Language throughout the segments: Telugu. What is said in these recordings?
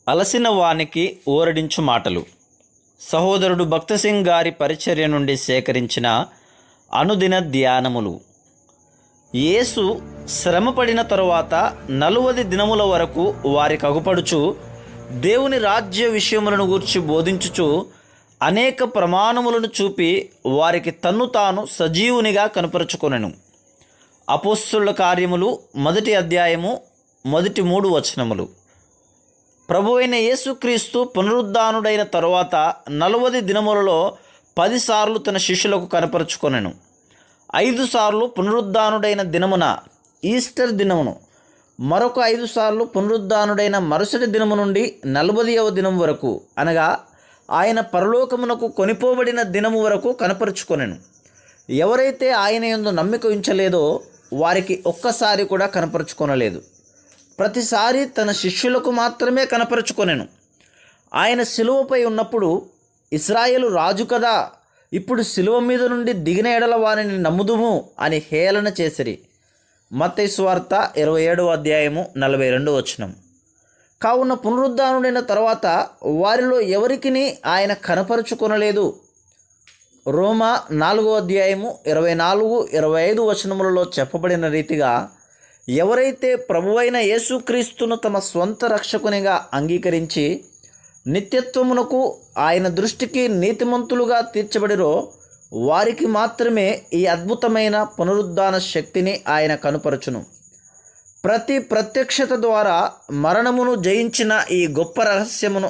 అలసిన వానికి ఊరడించు మాటలు. సహోదరుడు భక్తసింగ్ గారి పరిచర్య నుండి సేకరించిన అనుదిన ధ్యానములు. యేసు శ్రమపడిన తరువాత 40 దినముల వరకు వారికి అగుపడుచు దేవుని రాజ్య విషయములను గూర్చి బోధించుచు అనేక ప్రమాణములను చూపి వారికి తన్ను తాను సజీవునిగా కనపరుచుకొనెను. అపోస్తలుల కార్యములు 1వ అధ్యాయము 3 వచనములు. ప్రభువైన యేసుక్రీస్తు పునరుద్ధానుడైన తరువాత 40 దినములలో 10 సార్లు తన శిష్యులకు కనపరుచుకొనెను. 5 సార్లు పునరుద్ధానుడైన దినమున, ఈస్టర్ దినమును, మరొక 5 సార్లు పునరుద్ధానుడైన మరుసటి దినము నుండి 40వ దినం వరకు, అనగా ఆయన పరలోకమునకు కొనిపోబడిన దినము వరకు కనపరుచుకొనెను. ఎవరైతే ఆయన యందు నమ్మిక ఉంచలేదో వారికి ఒక్కసారి కూడా కనపరుచుకొనలేదు. ప్రతిసారి తన శిష్యులకు మాత్రమే కనపరుచుకొనెను. ఆయన శిలువపై ఉన్నప్పుడు ఇశ్రాయేలు రాజు కదా, ఇప్పుడు శిలువ మీద నుండి దిగిన ఎడల వారిని నమ్ముదుము అని హేళన చేసిరి. మత్తయి సువార్త 27వ అధ్యాయము 42వ వచనం. కావున పునరుద్ధానుడైన తర్వాత వారిలో ఎవరికిని ఆయన కనపరుచుకొనలేదు. రోమా 4వ అధ్యాయము 24-25 వచనములలో చెప్పబడిన రీతిగా ఎవరైతే ప్రభువైన యేసుక్రీస్తును తమ స్వంత రక్షకునిగా అంగీకరించి నిత్యత్వమునకు ఆయన దృష్టికి నీతిమంతులుగా తీర్చబడిరో వారికి మాత్రమే ఈ అద్భుతమైన పునరుద్ధాన శక్తిని ఆయన కనుపరచును. ప్రతి ప్రత్యక్షత ద్వారా మరణమును జయించిన ఈ గొప్ప రహస్యమును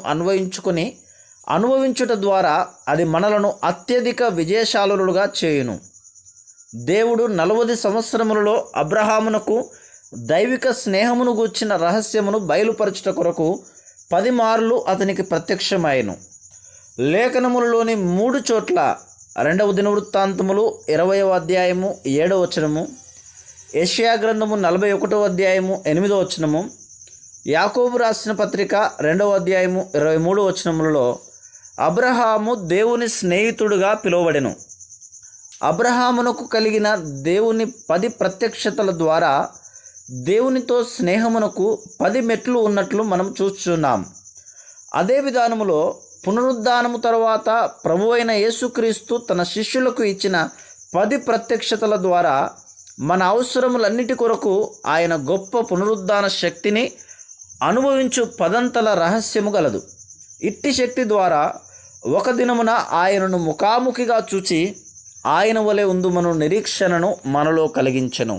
అనుభవించుట ద్వారా అది మనలను అత్యధిక విజయశాలులుగా చేయును. దేవుడు 40 సంవత్సరములలో అబ్రహామునకు దైవిక స్నేహమును గూర్చిన రహస్యమును బయలుపరచుట కొరకు 10 మార్లు అతనికి ప్రత్యక్షమాయెను. లేఖనములలోని 3 చోట్ల 2వ దినవృత్తాంతములు 20వ అధ్యాయము 7వ వచనము, యెషయా గ్రంథము 41వ అధ్యాయము 8వ వచనము, యాకోబు రాసిన పత్రిక 2వ అధ్యాయము 23వ వచనములలో అబ్రహాము దేవుని స్నేహితుడుగా పిలువబడెను. అబ్రహామునకు కలిగిన దేవుని 10 ప్రత్యక్షతల ద్వారా దేవునితో స్నేహమునకు 10 మెట్లు ఉన్నట్లు మనం చూస్తున్నాం. అదే విధానములో పునరుద్ధానము తర్వాత ప్రభువైన యేసుక్రీస్తు తన శిష్యులకు ఇచ్చిన 10 ప్రత్యక్షతల ద్వారా మన అవసరములన్నిటి కొరకు ఆయన గొప్ప పునరుద్ధాన శక్తిని అనుభవించు 10 రహస్యము గలదు. ఇట్టి శక్తి ద్వారా ఒక దినమున ఆయనను ముఖాముఖిగా చూచి ఆయన వలె ఉందుమను నిరీక్షణను మనలో కలిగించెను.